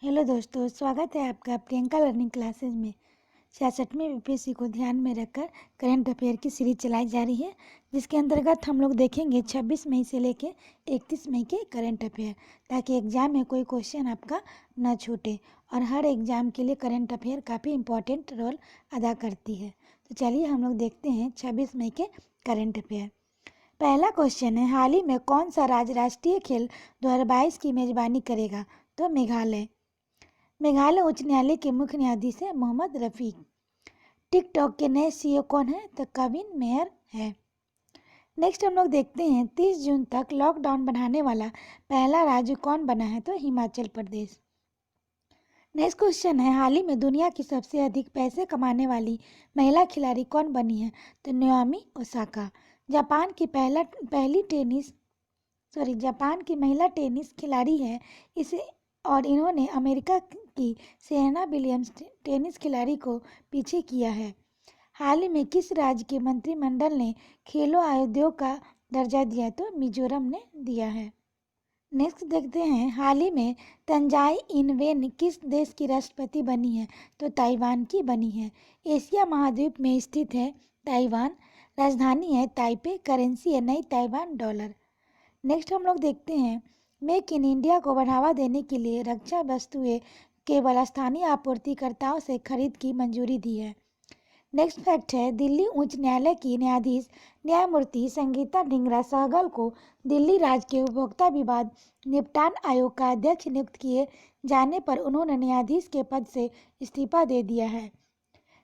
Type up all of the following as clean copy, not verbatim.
Hello दोस्तों, स्वागत है आपका प्रियंका लर्निंग क्लासेस में। 66वें बीपीएससी को ध्यान में रखकर करंट अफेयर की सीरीज चलाई जा रही है, जिसके अंतर्गत हम लोग देखेंगे 26 मई से लेके 31 मई के करंट अफेयर, ताकि एग्जाम में कोई क्वेश्चन आपका न छूटे। और हर एग्जाम के लिए करंट अफेयर काफ़ी इंपॉर्टेंट रोल अदा करती है। तो चलिए हम लोग देखते हैं 26 मई के करंट अफेयर। पहला क्वेश्चन है, हाल ही में कौन सा राज्य राष्ट्रीय खेल 2022 की मेजबानी करेगा? तो मेघालय। मेघालय उच्च न्यायालय के मुख्य न्यायाधीश हैं मोहम्मद रफीक। टिकटॉक के नए सीईओ कौन है? तो कविन मेयर है। नेक्स्ट हम लोग देखते हैं 30 जून तक लॉकडाउन बढ़ाने वाला पहला राज्य कौन बना है? तो हिमाचल प्रदेश। नेक्स्ट क्वेश्चन है, हाल ही में दुनिया की सबसे अधिक पैसे कमाने वाली महिला खिलाड़ी कौन बनी है? तो नाओमी ओसाका। जापान की महिला टेनिस खिलाड़ी है इसे, और इन्होंने अमेरिका की सेरेना विलियम्स टेनिस खिलाड़ी को पीछे किया है। हाल ही में किस राज्य के मंत्रिमंडल ने खेलो उद्योग का दर्जा दिया? तो मिजोरम ने दिया है। नेक्स्ट देखते हैं, हाल ही में तंजाई इनवेन किस देश की राष्ट्रपति बनी है? तो ताइवान की बनी है। एशिया महाद्वीप में स्थित है ताइवान। राजधानी है ताइपे। करेंसी है नई ताइवान डॉलर। नेक्स्ट हम लोग देखते हैं, मेक इन इंडिया को बढ़ावा देने के लिए रक्षा वस्तुएं केवल स्थानीय आपूर्तिकर्ताओं से खरीद की मंजूरी दी है। नेक्स्ट फैक्ट है, दिल्ली उच्च न्यायालय की न्यायाधीश न्यायमूर्ति संगीता ढींगरा सहगल को दिल्ली राज्य के उपभोक्ता विवाद निपटान आयोग का अध्यक्ष नियुक्त किए जाने पर उन्होंने न्यायाधीश के पद से इस्तीफा दे दिया है।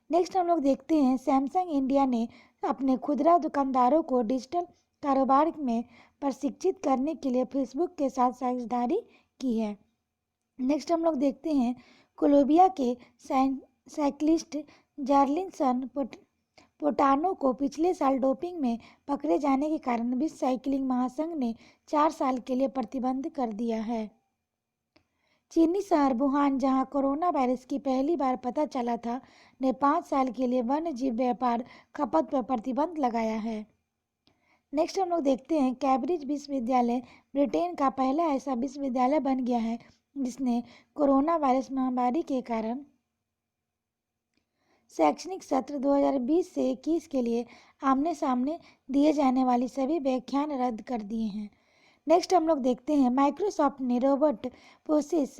नेक्स्ट हम लोग देखते हैं, सैमसंग इंडिया ने अपने खुदरा दुकानदारों को डिजिटल कारोबार में प्रशिक्षित करने के लिए फेसबुक के साथ साझेदारी की है। नेक्स्ट हम लोग देखते हैं, कोलंबिया के साइक्लिस्ट जार्लिनसन पोटानो को पिछले साल डोपिंग में पकड़े जाने के कारण विश्व साइकिलिंग महासंघ ने 4 साल के लिए प्रतिबंध कर दिया है। चीनी शहर वुहान, जहां कोरोना वायरस की पहली बार पता चला था, ने 5 साल के लिए वन्य जीव व्यापार खपत पर प्रतिबंध लगाया है। नेक्स्ट हम लोग देखते हैं, कैम्ब्रिज विश्वविद्यालय ब्रिटेन का पहला ऐसा विश्वविद्यालय बन गया है जिसने कोरोना वायरस महामारी के कारण शैक्षणिक सत्र 2020 से 21 के लिए आमने सामने दिए जाने वाली सभी व्याख्यान रद्द कर दिए हैं। नेक्स्ट हम लोग देखते हैं, माइक्रोसॉफ्ट ने रोबोट प्रोसेस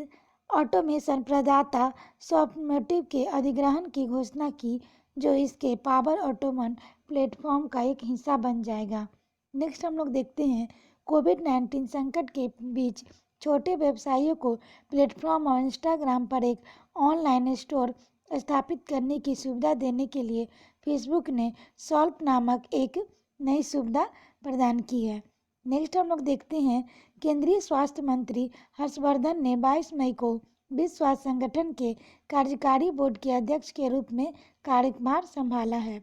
ऑटोमेशन प्रदाता सॉफ्टमोटिव के अधिग्रहण की घोषणा की, जो इसके पावर ऑटोमन प्लेटफॉर्म का एक हिस्सा बन जाएगा। नेक्स्ट हम लोग देखते हैं, कोविड-19 संकट के बीच छोटे व्यवसायियों को प्लेटफॉर्म और इंस्टाग्राम पर एक ऑनलाइन स्टोर स्थापित करने की सुविधा देने के लिए फेसबुक ने सॉल्व नामक एक नई सुविधा प्रदान की है। नेक्स्ट हम लोग देखते हैं, केंद्रीय स्वास्थ्य मंत्री हर्षवर्धन ने 22 मई को विश्व स्वास्थ्य संगठन के कार्यकारी बोर्ड के अध्यक्ष के रूप में कार्यभार संभाला है।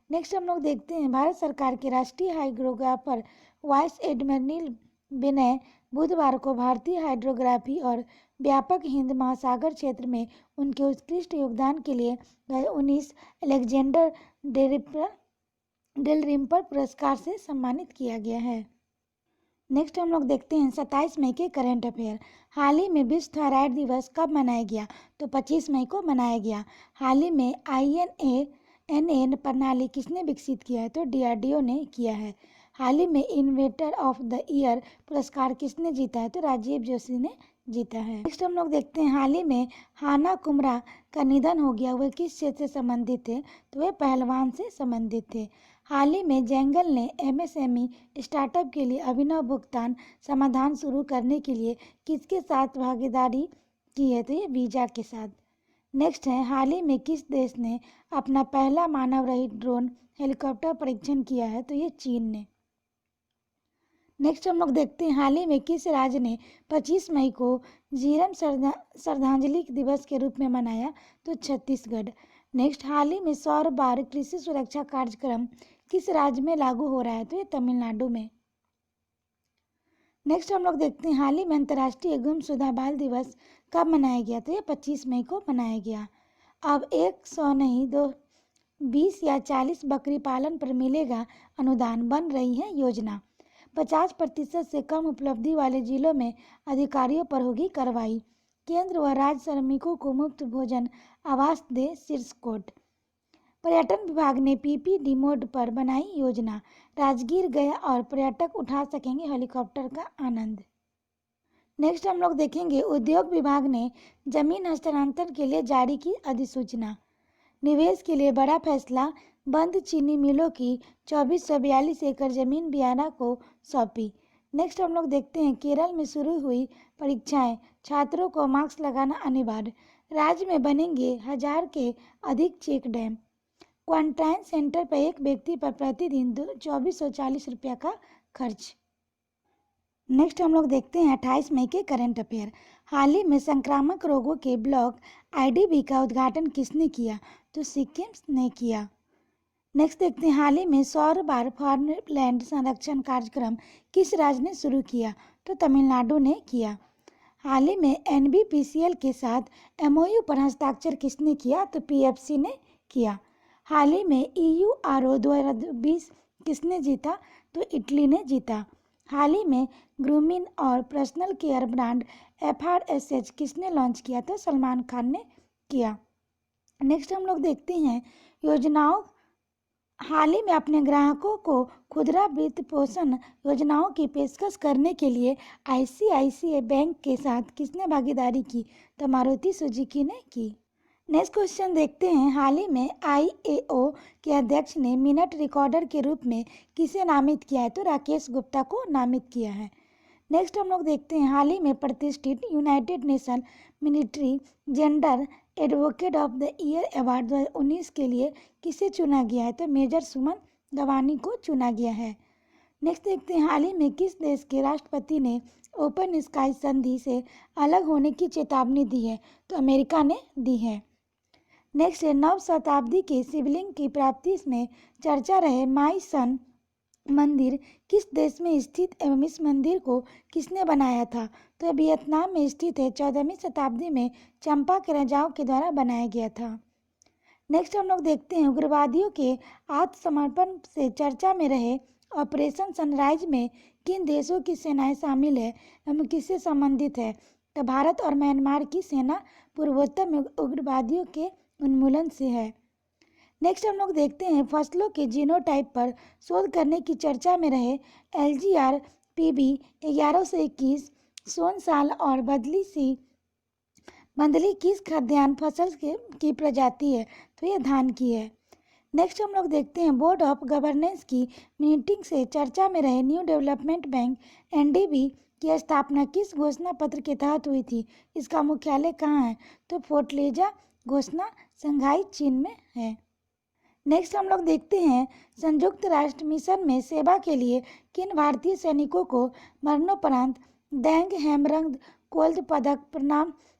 नेक्स्ट हम लोग देखते हैं, भारत सरकार के राष्ट्रीय हाइड्रोग्राफर वाइस एडमिरल विनय बुधवार को भारतीय हाइड्रोग्राफी और व्यापक हिंद महासागर क्षेत्र में उनके उत्कृष्ट योगदान के लिए 2019 अलेक्जेंडर डेल रिम्पर पुरस्कार से सम्मानित किया गया है। नेक्स्ट हम लोग देखते हैं 27 मई के करंट अफेयर। हाल ही में विश्व थायराइड दिवस कब मनाया गया? तो 25 मई को मनाया गया। हाल ही में INANN प्रणाली किसने विकसित किया है? तो DRDO ने किया है। हाल ही में इन्वेंटर ऑफ द ईयर पुरस्कार किसने जीता है? तो राजीव जोशी ने जीता है। नेक्स्ट हम लोग देखते हैं, हाल ही में हाना कुमरा का निधन हो गया। वे किस क्षेत्र से संबंधित थे? तो वे पहलवान से संबंधित थे। हाल ही में जेंगल ने MSME स्टार्टअप के लिए अभिनव भुगतान समाधान शुरू करने के लिए किसके साथ भागीदारी की है? तो ये वीजा के साथ। नेक्स्ट है, हाल ही में किस देश ने अपना पहला मानव रहित ड्रोन हेलीकॉप्टर परीक्षण किया है? तो ये चीन ने। नेक्स्ट हम लोग देखते हैं, हाल ही में किस राज्य ने 25 मई को जीरम श्रद्धांजलि दिवस के रूप में मनाया? तो छत्तीसगढ़। नेक्स्ट, हाल ही में सौर बार कृषि सुरक्षा कार्यक्रम किस राज्य में लागू हो रहा है? तो ये तमिलनाडु में। नेक्स्ट हम लोग देखते हैं, हाल ही में अंतर्राष्ट्रीय गुमशुदा बाल दिवस कब मनाया गया? तो ये 25 मई को मनाया गया। अब 100 नहीं 20 या 40 बकरी पालन पर मिलेगा अनुदान, बन रही है योजना। 50% से कम उपलब्धि वाले जिलों में अधिकारियों पर होगी कार्रवाई। केंद्र व राज्य श्रमिकों को मुफ्त भोजन आवास दे शीर्ष कोर्ट। पर्यटन विभाग ने पीपीडी मोड पर बनाई योजना, राजगीर गया और पर्यटक उठा सकेंगे हेलीकॉप्टर का आनंद। नेक्स्ट हम लोग देखेंगे उद्योग विभाग ने जमीन हस्तांतरण के लिए जारी की अधिसूचना। निवेश के लिए बड़ा फैसला, बंद चीनी मिलों की 2442 एकड़ जमीन बियाना को सौंपी। नेक्स्ट हम लोग देखते हैं केरल में शुरू हुई परीक्षाएं, छात्रों को मास्क लगाना अनिवार्य। राज्य में बनेंगे 1000 के अधिक चेक डैम। क्वारंटाइन सेंटर पर एक व्यक्ति पर प्रतिदिन 2440 रुपया का खर्च। नेक्स्ट हम लोग देखते हैं 28 मई के करंट अफेयर। हाल ही में संक्रामक रोगों के ब्लॉक आईडीबी का उद्घाटन किसने किया? तो सिक्किम ने किया। नेक्स्ट देखते हैं हाल ही में सौर बार फार्मलैंड संरक्षण कार्यक्रम किस राज्य ने शुरू किया? तो तमिलनाडु ने किया। हाल ही में एनबीपीसीएल के साथ एमओयू पर हस्ताक्षर किसने किया? तो पीएफसी ने किया। हाल ही में ईयूआरओ 2020 किसने जीता? तो इटली ने जीता। हाल ही में ग्रूमिन और पर्सनल केयर ब्रांड एफआरएसएच किसने लॉन्च किया? तो सलमान खान ने किया। नेक्स्ट हम लोग देखते हैं योजनाओं। हाल ही में अपने ग्राहकों को खुदरा वित्त पोषण योजनाओं की पेशकश करने के लिए आईसीआईसीआई बैंक के साथ किसने भागीदारी की? तो मारुति सुजुकी ने की। नेक्स्ट क्वेश्चन देखते हैं हाल ही में आईएओ के अध्यक्ष ने मिनट रिकॉर्डर के रूप में किसे नामित किया है? तो राकेश गुप्ता को नामित किया है। नेक्स्ट हम लोग देखते हैं हाल ही में प्रतिष्ठित United nation military gender advocate of the year award 2019 के लिए किसे चुना गया है? तो मेजर सुमन गवानी को चुना गया है। नेक्स्ट देखते हैं हाल ही में किस देश के राष्ट्रपति ने ओपन स्काई संधि से अलग होने की चेतावनी दी है? तो अमेरिका ने दी है। नेक्स्ट है नव शताब्दी के शिवलिंग की प्राप्ति में चर्चा रहे माई सन मंदिर किस देश में स्थित एवं इस मंदिर को किसने बनाया था? तो वियतनाम में स्थित है। 14वीं शताब्दी में चंपा के राजाओं के द्वारा बनाया गया था। नेक्स्ट हम लोग देखते हैं उग्रवादियों के आत्मसमर्पण से चर्चा में रहे ऑपरेशन सनराइज में किन देशों की सेनाएं शामिल है एवं किससे संबंधित है? तो भारत और म्यांमार की सेना पूर्वोत्तर में उग्रवादियों के उन्मूलन से है। नेक्स्ट हम लोग देखते हैं फसलों के जीनोटाइप पर शोध करने की चर्चा में रहे एलजीआर पीबी 1121 सोन साल और बंदली किस खाद्यान्न फसल की प्रजाति है? तो यह धान की है। नेक्स्ट हम लोग देखते हैं बोर्ड ऑफ गवर्नेंस की मीटिंग से चर्चा में रहे न्यू डेवलपमेंट बैंक एनडीबी की स्थापना किस घोषणा पत्र के तहत हुई थी? इसका मुख्यालय कहाँ है? तो फोर्टलेजा घोषणा संघाई चीन में है। नेक्स्ट हम लोग देखते हैं संयुक्त राष्ट्र मिशन में सेवा के लिए किन भारतीय सैनिकों को मरणोपरांत दैंग हेमरंग कोल्ड पदक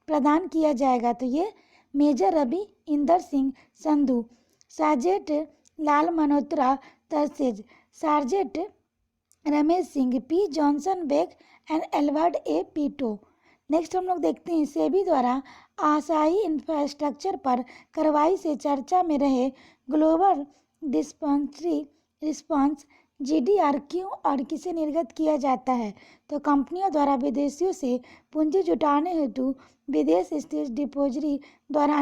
प्रदान किया जाएगा? तो ये मेजर रवि इंदर सिंह संधू, सार्जेंट लाल मनोत्रा तरसेज, sergeant Ramesh Singh P Johnson Baig and एल्वर्ड ए पीटो। नेक्स्ट हम लोग देखते हैं सेबी द्वारा आशाई इंफ्रास्ट्रक्चर पर कार्रवाई से चर्चा में रहे ग्लोबल डिस्पेंसरी रिस्पांस जीडीआर क्यों और किसे निर्गत किया जाता है? तो कंपनियों द्वारा विदेशियों से पूंजी जुटाने हेतु विदेश स्थित डिपोजिटरी द्वारा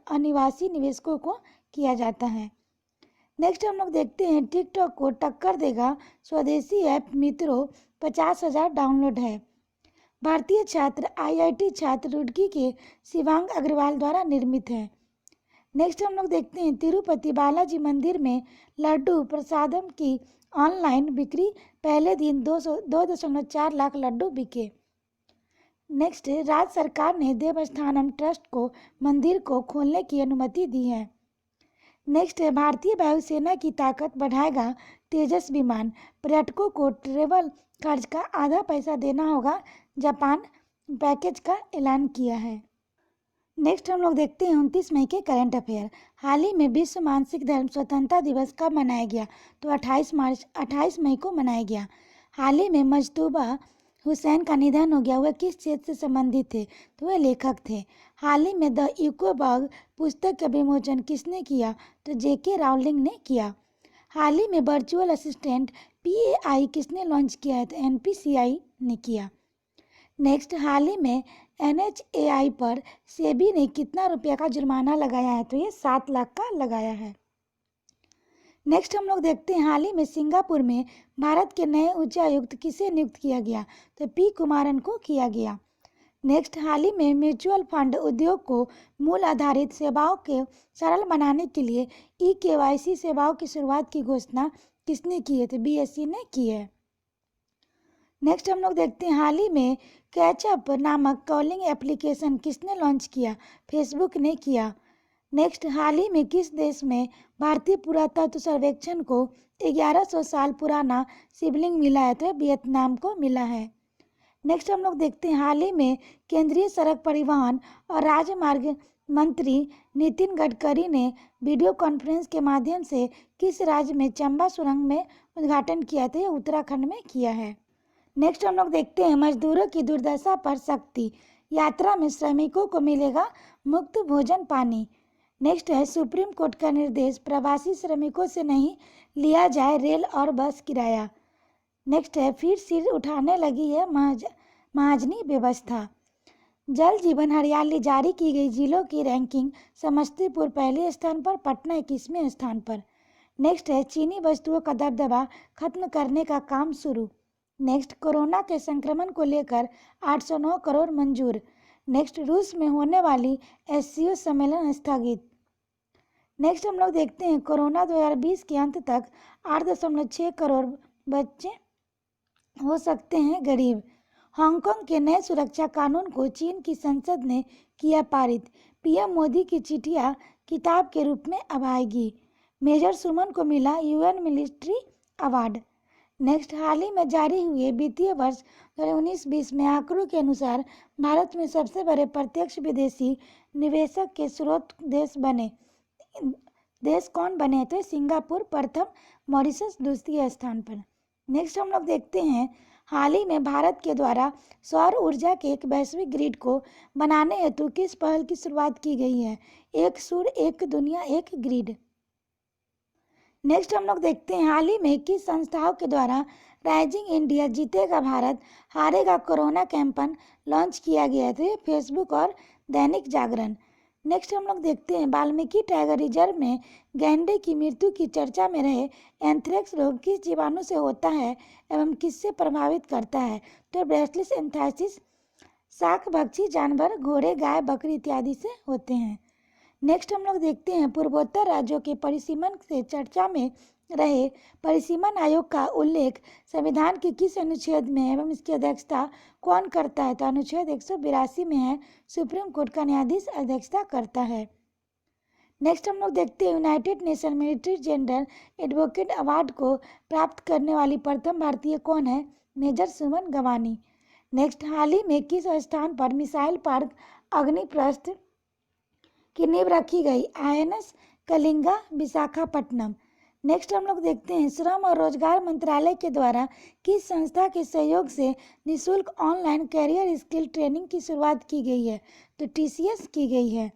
अनिवासी निवेशकों को किया जाता है। नेक्स्ट हम लोग देखते हैं टिकटॉक को टक्कर देगा स्वदेशी ऐप मित्रों 50,000 डाउनलोड है। भारतीय छात्र आईआईटी छात्र रुड़की के शिवांग अग्रवाल द्वारा निर्मित है। नेक्स्ट हम लोग देखते हैं तिरुपति बालाजी मंदिर में लड्डू प्रसादम की ऑनलाइन बिक्री पहले दिन 2.4 लाख लड्डू बिके। नेक्स्ट राज्य सरकार ने देवस्थानम ट्रस्ट को मंदिर को खोलने की अनुमति दी है। नेक्स्ट है भारतीय वायुसेना की ताकत बढ़ाएगा तेजस विमान, पर्यटकों को ट्रेवल खर्च का आधा पैसा देना होगा, जापान पैकेज का ऐलान किया है। नेक्स्ट हम लोग देखते हैं 29 मई के करंट अफेयर। हाल ही में विश्व मानसिक धर्म स्वतंत्रता दिवस कब मनाया गया? तो 28 मई को मनाया गया। हाल ही में मजतूबा हुसैन का निधन हो गया। वह किस क्षेत्र से संबंधित थे? तो वह लेखक थे। हाल ही में द इको बग पुस्तक का विमोचन किसने किया? तो जेके रावलिंग ने किया। हाल ही में वर्चुअल असिस्टेंट पीएआई किसने लॉन्च किया है? तो एनपीसीआई ने किया। नेक्स्ट हाल ही में NHAI पर सेबी ने कितना रुपये का जुर्माना लगाया है? तो ये 7 लाख का लगाया है। नेक्स्ट हम लोग देखते हैं हाल ही में सिंगापुर में भारत के नए उच्चायुक्त किसे नियुक्त किया गया? तो पी कुमारन को किया गया। नेक्स्ट हाल ही में म्यूचुअल फंड उद्योग को मूल आधारित सेवाओं के सरल बनाने के लिए eKYC सेवाओं की शुरुआत की घोषणा किसने की है? तो BSE ने की है। नेक्स्ट हम लोग देखते हैं हाल ही में कैचअप नामक कॉलिंग एप्लीकेशन किसने लॉन्च किया? फेसबुक ने किया। नेक्स्ट हाल ही में किस देश में भारतीय पुरातत्व सर्वेक्षण को 1100 साल पुराना शिवलिंग मिला है? तो वियतनाम को मिला है। नेक्स्ट हम लोग देखते हैं हाल ही में केंद्रीय सड़क परिवहन और राजमार्ग मंत्री नितिन गडकरी ने वीडियो कॉन्फ्रेंस के माध्यम से किस राज्य में चंबा सुरंग में उद्घाटन किया था? उत्तराखंड में किया है। नेक्स्ट हम लोग देखते हैं मजदूरों की दुर्दशा पर सख्ती, यात्रा में श्रमिकों को मिलेगा मुफ्त भोजन पानी। नेक्स्ट है सुप्रीम कोर्ट का निर्देश, प्रवासी श्रमिकों से नहीं लिया जाए रेल और बस किराया। नेक्स्ट है फिर सिर उठाने लगी है महाजनी व्यवस्था। जल जीवन हरियाली जारी की गई जिलों की रैंकिंग, समस्तीपुर पहले स्थान पर, पटना 21वें स्थान पर। नेक्स्ट है चीनी वस्तुओं का दबदबा खत्म करने का काम शुरू। नेक्स्ट कोरोना के संक्रमण को लेकर 809 करोड़ मंजूर। नेक्स्ट रूस में होने वाली SCO सम्मेलन स्थगित। नेक्स्ट हम लोग देखते हैं कोरोना 2020 के अंत तक 8.6 करोड़ बच्चे हो सकते हैं गरीब। हांगकांग के नए सुरक्षा कानून को चीन की संसद ने किया पारित। PM मोदी की चिट्ठियां किताब के रूप में अब आएगी। मेजर सुमन को मिला UN मिलिट्री अवार्ड। नेक्स्ट हाल ही में जारी हुए वित्तीय वर्ष 2019-20 में आंकड़ों के अनुसार भारत में सबसे बड़े प्रत्यक्ष विदेशी निवेशक के स्रोत देश कौन बने? तो सिंगापुर प्रथम, मॉरिशस दूसरे स्थान पर। नेक्स्ट हम लोग देखते हैं हाल ही में भारत के द्वारा सौर ऊर्जा के एक वैश्विक ग्रिड को बनाने हेतु किस पहल की शुरुआत की गई है? एक सूर्य, एक दुनिया, एक ग्रिड। नेक्स्ट हम लोग देखते हैं हाल ही में किस संस्थाओं के द्वारा राइजिंग इंडिया जीतेगा भारत हारेगा कोरोना कैंपेन लॉन्च किया गया है? तो ये फेसबुक और दैनिक जागरण। नेक्स्ट हम लोग देखते हैं वाल्मीकि टाइगर रिजर्व में गैंडे की मृत्यु की चर्चा में रहे एंथ्रेक्स रोग किस जीवाणु से होता है एवं किससे प्रभावित करता है? तो ब्रेसलेस एंथ्राइसिस शाकभक्षी जानवर, घोड़े, गाय, बकरी इत्यादि से होते हैं। नेक्स्ट हम लोग देखते हैं पूर्वोत्तर राज्यों के परिसीमन से चर्चा में रहे परिसीमन आयोग का उल्लेख संविधान के किस अनुच्छेद में है एवं इसकी अध्यक्षता कौन करता है? तो अनुच्छेद 182 में है। सुप्रीम कोर्ट का न्यायाधीश अध्यक्षता करता है। नेक्स्ट हम लोग देखते हैं United nation military general advocate award को प्राप्त करने वाली प्रथम भारतीय कौन है? मेजर सुमन गवानी। नेक्स्ट हाल ही में किस स्थान पर मिसाइल पार्क अग्निप्रस्थ की नींव रखी गई? INS कलिंगा, विशाखापट्टनम। नेक्स्ट हम लोग देखते हैं श्रम और रोजगार मंत्रालय के द्वारा किस संस्था के सहयोग से निःशुल्क ऑनलाइन कैरियर स्किल ट्रेनिंग की शुरुआत की गई है? तो TCS की गई है।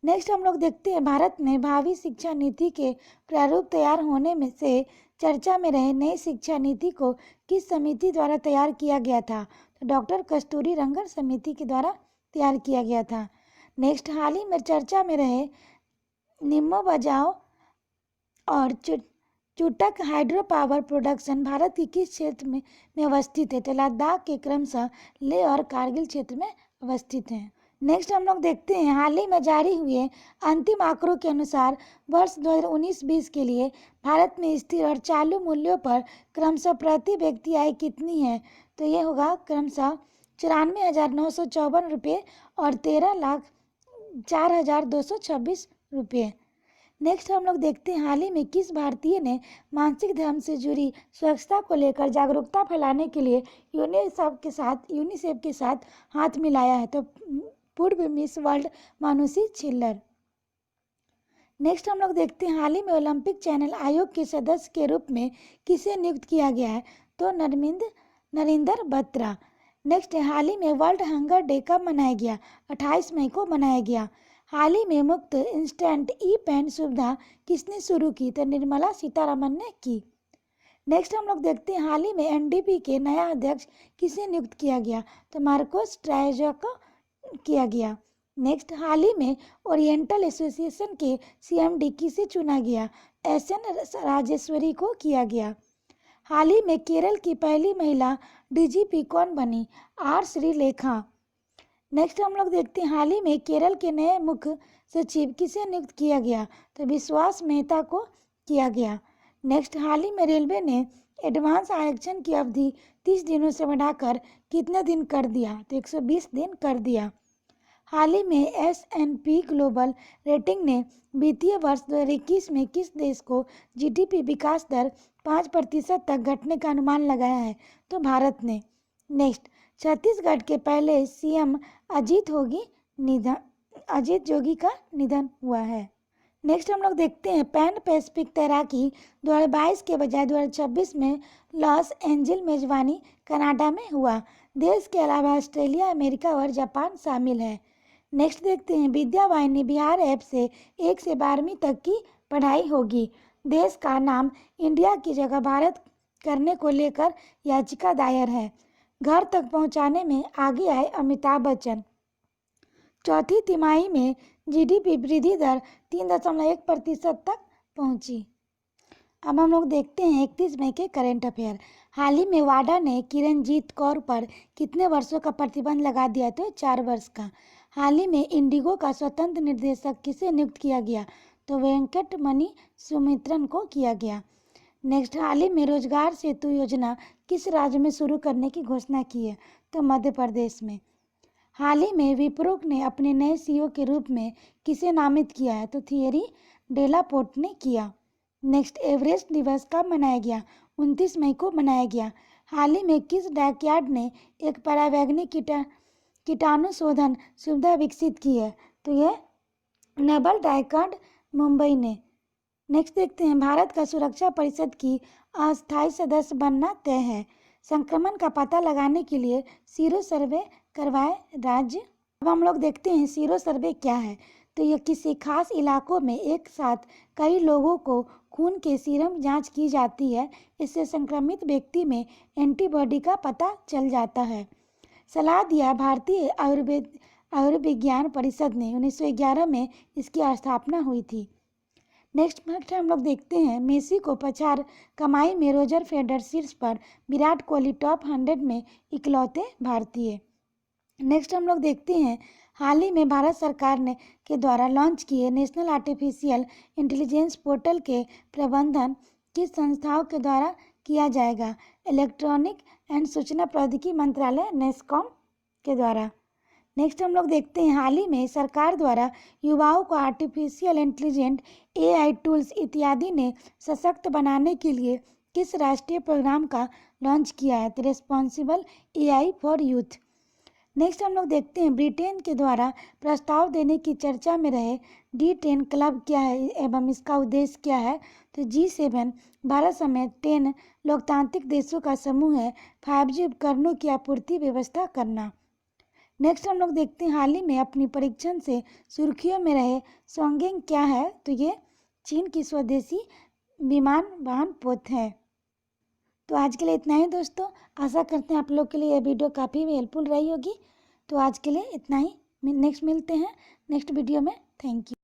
नेक्स्ट हम लोग देखते हैं भारत में भावी शिक्षा नीति के प्रारूप तैयार होने में से चर्चा में रहे नई शिक्षा नीति को किस समिति द्वारा तैयार किया गया था? तो डॉक्टर कस्तूरी रंगन समिति के द्वारा तैयार किया गया था। नेक्स्ट हाल ही में चर्चा में रहे निम्मो बजाओ और चुटक हाइड्रो पावर प्रोडक्शन भारत के किस क्षेत्र में अवस्थित है? तो लद्दाख के क्रमशः लेह और कारगिल क्षेत्र में अवस्थित हैं। नेक्स्ट हम लोग देखते हैं हाल ही में जारी हुए अंतिम आंकड़ों के अनुसार वर्ष 2019-20 के लिए भारत में स्थिर और चालू मूल्यों पर क्रमशः प्रति व्यक्ति आय कितनी है? तो ये होगा क्रमशः 94,954 रुपये और 13,04,226 रुपये। नेक्स्ट हम लोग देखते हैं हाल ही में किस भारतीय ने मानसिक धर्म से जुड़ी स्वच्छता को लेकर जागरूकता फैलाने के लिए यूनिसेफ के साथ हाथ मिलाया है? तो पूर्व miss world Manushi Chhillar. Next हम लोग देखते हैं हाल ही में ओलंपिक चैनल आयोग के सदस्य के रूप में किसे नियुक्त किया गया है? तो नरिंदर बत्रा। नेक्स्ट हाल ही में वर्ल्ड हंगर डे कब मनाया गया? 28 मई को मनाया गया। हाल ही में मुफ्त इंस्टेंट ई-पेन सुविधा किसने शुरू की? तो निर्मला सीतारमन ने की। नेक्स्ट हम लोग देखते हैं हाल ही में NDP के नया अध्यक्ष किसे नियुक्त किया गया? तो मार्कोस किया गया। नेक्स्ट, हाल ही में ओरिएंटल एसोसिएशन के CMD किसे चुना गया? SN राजेश्वरी को किया गया। हाल ही में केरल की पहली महिला DGP कौन बनी? R श्रीलेखा। नेक्स्ट हम लोग देखते हैं, हाल ही में केरल के नए मुख्य सचिव किसे नियुक्त किया गया? तो विश्वास मेहता को किया गया। नेक्स्ट, हाल ही में रेलवे ने एडवांस आरक्षण की अवधि 30 दिनों से बढ़ाकर कितने दिन कर दिया? तो 120 दिन कर दिया। हाल ही में S&P ग्लोबल रेटिंग ने वित्तीय वर्ष 2021 में किस देश को GDP विकास दर 5% तक घटने का अनुमान लगाया है? तो भारत ने। नेक्स्ट, छत्तीसगढ़ के पहले CM अजीत जोगी का निधन हुआ है। नेक्स्ट हम लोग देखते हैं, पैन पैसिफिक तैराकी 2022 के बजाय 2026 में लॉस एंजिल मेजबानी कनाडा में हुआ। देश के अलावा ऑस्ट्रेलिया, अमेरिका और जापान शामिल है। नेक्स्ट देखते हैं, विद्या वाहिनी बिहार ऐप से 1 से 12वीं तक की पढ़ाई होगी। देश का नाम इंडिया की जगह भारत करने को लेकर याचिका दायर है। घर तक पहुंचाने में आगे आए अमिताभ बच्चन। चौथी तिमाही में GDP वृद्धि दर 3.1% तक पहुंची। अब हम लोग देखते हैं 31 मई के करंट अफेयर। हाल ही में वाडा ने किरणजीत कौर पर कितने वर्षों का प्रतिबंध लगा दिया? तो 4 वर्ष का। हाल ही में इंडिगो का स्वतंत्र निर्देशक किसे नियुक्त किया गया? तो वेंकटमणि सुमित्रन को किया गया। नेक्स्ट, हाल ही में रोजगार सेतु योजना किस राज्य में शुरू करने की घोषणा की है? तो मध्य प्रदेश में। हाल ही में विप्रो ने अपने नए CEO के रूप में किसे नामित किया है? तो थियरी डेलापोर्ट ने किया। नेक्स्ट, एवरेस्ट दिवस कब मनाया गया? 29 मई को मनाया गया। हाल ही में किस डॉकयार्ड ने एक परावैज्ञानिक कीटाणु शोधन सुविधा विकसित की है? तो ये नबल डायकार्ड मुंबई ने। नेक्स्ट देखते हैं, भारत का सुरक्षा परिषद की अस्थायी सदस्य बनना तय है। संक्रमण का पता लगाने के लिए सीरो सर्वे करवाए राज्य। अब हम लोग देखते हैं सीरो सर्वे क्या है। तो यह किसी खास इलाकों में एक साथ कई लोगों को खून के सीरम जांच की जाती है। इससे संक्रमित व्यक्ति में एंटीबॉडी का पता चल जाता है। सलाह दिया भारतीय आयुर्विज्ञान परिषद ने 1911 में इसकी स्थापना हुई थी। नेक्स्ट हम लोग देखते हैं, मेसी को पछाड़ कमाई में रोजर फेडरर शीर्ष पर, विराट कोहली टॉप 100 में इकलौते भारतीय। नेक्स्ट हम लोग देखते हैं, हाल ही में भारत सरकार ने के द्वारा लॉन्च किए नेशनल आर्टिफिशियल इंटेलिजेंस पोर्टल के प्रबंधन किस संस्थाओं के द्वारा किया जाएगा? इलेक्ट्रॉनिक एंड सूचना प्रौद्योगिकी मंत्रालय नेस्कॉम के द्वारा। नेक्स्ट हम लोग देखते हैं, हाल ही में सरकार द्वारा युवाओं को आर्टिफिशियल इंटेलिजेंट AI टूल्स इत्यादि ने सशक्त बनाने के लिए किस राष्ट्रीय प्रोग्राम का लॉन्च किया है? तो responsible AI for youth. Next हम लोग देखते हैं, ब्रिटेन के द्वारा प्रस्ताव देने की चर्चा में रहे D10 क्लब क्या है एवं इसका उद्देश्य क्या है? तो G7 भारत समेत 10 लोकतांत्रिक देशों का समूह है 5G उपकरणों की आपूर्ति व्यवस्था करना। नेक्स्ट हम लोग देखते हैं, हाल ही में अपनी परीक्षण से सुर्खियों में रहे सोंगेंग क्या है? तो ये चीन की स्वदेशी विमान वाहन पोत है। तो आज के लिए इतना ही दोस्तों, आशा करते हैं आप लोग के लिए यह वीडियो काफ़ी हेल्पफुल रही होगी। तो आज के लिए इतना ही, नेक्स्ट मिलते हैं नेक्स्ट वीडियो में। Thank you.